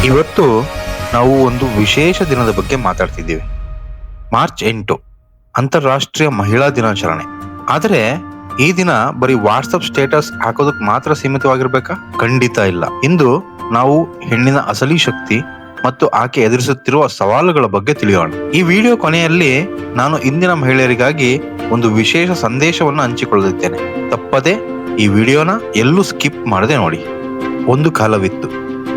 ಇವತ್ತು ನಾವು ಒಂದು ವಿಶೇಷ ದಿನದ ಬಗ್ಗೆ ಮಾತಾಡ್ತಿದ್ದೀವಿ. ಮಾರ್ಚ್ 8 ಅಂತಾರಾಷ್ಟ್ರೀಯ ಮಹಿಳಾ ದಿನಾಚರಣೆ. ಆದರೆ ಈ ದಿನ ಬರೀ ವಾಟ್ಸಪ್ ಸ್ಟೇಟಸ್ ಹಾಕೋದಕ್ಕೆ ಮಾತ್ರ ಸೀಮಿತವಾಗಿರ್ಬೇಕಾ? ಖಂಡಿತ ಇಲ್ಲ. ಇಂದು ನಾವು ಹೆಣ್ಣಿನ ಅಸಲಿ ಶಕ್ತಿ ಮತ್ತು ಆಕೆ ಎದುರಿಸುತ್ತಿರುವ ಸವಾಲುಗಳ ಬಗ್ಗೆ ತಿಳಿಯೋಣ. ಈ ವಿಡಿಯೋ ಕೊನೆಯಲ್ಲಿ ನಾನು ಇಂದಿನ ಮಹಿಳೆಯರಿಗಾಗಿ ಒಂದು ವಿಶೇಷ ಸಂದೇಶವನ್ನು ಹಂಚಿಕೊಳ್ಳುತ್ತೇನೆ. ತಪ್ಪದೆ ಈ ವಿಡಿಯೋನ ಎಲ್ಲೂ ಸ್ಕಿಪ್ ಮಾಡದೆ ನೋಡಿ. ಒಂದು ಕಾಲವಿತ್ತು,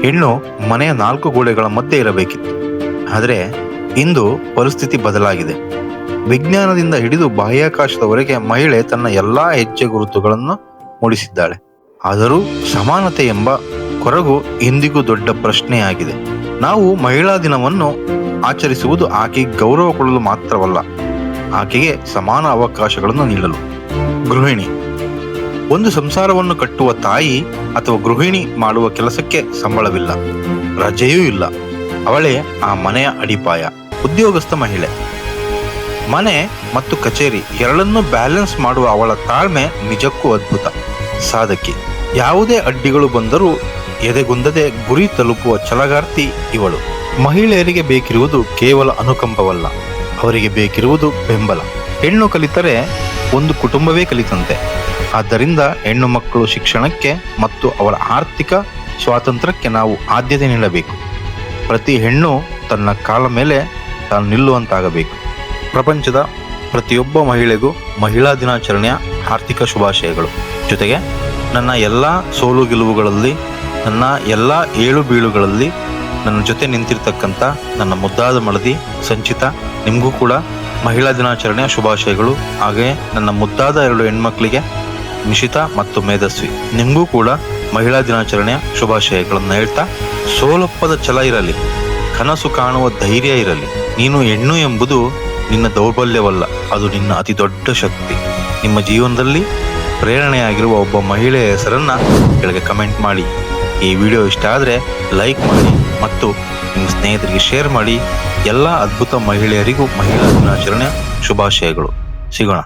ಹೆಣ್ಣು ಮನೆಯ 4 ಗೋಡೆಗಳ ಮಧ್ಯೆ ಇರಬೇಕಿತ್ತು. ಆದರೆ ಇಂದು ಪರಿಸ್ಥಿತಿ ಬದಲಾಗಿದೆ. ವಿಜ್ಞಾನದಿಂದ ಹಿಡಿದು ಬಾಹ್ಯಾಕಾಶದವರೆಗೆ ಮಹಿಳೆ ತನ್ನ ಎಲ್ಲಾ ಹೆಜ್ಜೆ ಗುರುತುಗಳನ್ನು ಮೂಡಿಸಿದ್ದಾಳೆ. ಆದರೂ ಸಮಾನತೆ ಎಂಬ ಕೊರಗು ಇಂದಿಗೂ ದೊಡ್ಡ ಪ್ರಶ್ನೆಯಾಗಿದೆ. ನಾವು ಮಹಿಳಾ ದಿನವನ್ನು ಆಚರಿಸುವುದು ಆಕೆಗೆ ಗೌರವ ಕೊಡಲು ಮಾತ್ರವಲ್ಲ, ಆಕೆಗೆ ಸಮಾನ ಅವಕಾಶಗಳನ್ನು ನೀಡಲು. ಗೃಹಿಣಿ. ಒಂದು ಸಂಸಾರವನ್ನು ಕಟ್ಟುವ ತಾಯಿ ಅಥವಾ ಗೃಹಿಣಿ ಮಾಡುವ ಕೆಲಸಕ್ಕೆ ಸಂಬಳವಿಲ್ಲ, ರಜೆಯೂ ಇಲ್ಲ. ಅವಳೇ ಆ ಮನೆಯ ಅಡಿಪಾಯ. ಉದ್ಯೋಗಸ್ಥ ಮಹಿಳೆ. ಮನೆ ಮತ್ತು ಕಚೇರಿ ಎರಡನ್ನೂ ಬ್ಯಾಲೆನ್ಸ್ ಮಾಡುವ ಅವಳ ತಾಳ್ಮೆ ನಿಜಕ್ಕೂ ಅದ್ಭುತ. ಸಾಧಕಿ. ಯಾವುದೇ ಅಡ್ಡಿಗಳು ಬಂದರೂ ಎದೆಗುಂದದೆ ಗುರಿ ತಲುಪುವ ಛಲಗಾರ್ತಿ ಇವಳು. ಮಹಿಳೆಯರಿಗೆ ಬೇಕಿರುವುದು ಕೇವಲ ಅನುಕಂಪವಲ್ಲ, ಅವರಿಗೆ ಬೇಕಿರುವುದು ಬೆಂಬಲ. ಹೆಣ್ಣು ಕಲಿತರೆ ಒಂದು ಕುಟುಂಬವೇ ಕಲಿತಂತೆ. ಆದ್ದರಿಂದ ಹೆಣ್ಣು ಮಕ್ಕಳು ಶಿಕ್ಷಣಕ್ಕೆ ಮತ್ತು ಅವರ ಆರ್ಥಿಕ ಸ್ವಾತಂತ್ರ್ಯಕ್ಕೆ ನಾವು ಆದ್ಯತೆ ನೀಡಬೇಕು. ಪ್ರತಿ ಹೆಣ್ಣು ತನ್ನ ಕಾಲ ಮೇಲೆ ತಾನು ನಿಲ್ಲುವಂತಾಗಬೇಕು. ಪ್ರಪಂಚದ ಪ್ರತಿಯೊಬ್ಬ ಮಹಿಳೆಗೂ ಮಹಿಳಾ ದಿನಾಚರಣೆಯ ಆರ್ಥಿಕ ಶುಭಾಶಯಗಳು. ಜೊತೆಗೆ ನನ್ನ ಎಲ್ಲ ಸೋಲು ಗೆಲುವುಗಳಲ್ಲಿ, ನನ್ನ ಎಲ್ಲ ಏಳು ಬೀಳುಗಳಲ್ಲಿ ನನ್ನ ಜೊತೆ ನಿಂತಿರ್ತಕ್ಕಂಥ ನನ್ನ ಮುದ್ದಾದ ಮಡದಿ ಸಂಚಿತ, ನಿಮಗೂ ಕೂಡ ಮಹಿಳಾ ದಿನಾಚರಣೆಯ ಶುಭಾಶಯಗಳು. ಹಾಗೆಯೇ ನನ್ನ ಮುದ್ದಾದ 2 ಹೆಣ್ಮಕ್ಳಿಗೆ ನಿಶಿತಾ ಮತ್ತು ಮೇಧಸ್ವಿ, ನಿಮಗೂ ಕೂಡ ಮಹಿಳಾ ದಿನಾಚರಣೆಯ ಶುಭಾಶಯಗಳನ್ನು ಹೇಳ್ತಾ, ಸೋಲೊಪ್ಪದ ಛಲ ಇರಲಿ, ಕನಸು ಕಾಣುವ ಧೈರ್ಯ ಇರಲಿ. ನೀನು ಹೆಣ್ಣು ಎಂಬುದು ನಿನ್ನ ದೌರ್ಬಲ್ಯವಲ್ಲ, ಅದು ನಿನ್ನ ಅತಿ ದೊಡ್ಡ ಶಕ್ತಿ. ನಿಮ್ಮ ಜೀವನದಲ್ಲಿ ಪ್ರೇರಣೆಯಾಗಿರುವ ಒಬ್ಬ ಮಹಿಳೆಯ ಹೆಸರನ್ನ ಕೆಳಗೆ ಕಮೆಂಟ್ ಮಾಡಿ. ಈ ವಿಡಿಯೋ ಇಷ್ಟ ಆದರೆ ಲೈಕ್ ಮಾಡಿ ಮತ್ತು ನಿಮ್ಮ ಸ್ನೇಹಿತರಿಗೆ ಶೇರ್ ಮಾಡಿ. ಎಲ್ಲ ಅದ್ಭುತ ಮಹಿಳೆಯರಿಗೂ ಮಹಿಳಾ ದಿನಾಚರಣೆಯ ಶುಭಾಶಯಗಳು. ಸಿಗೋಣ.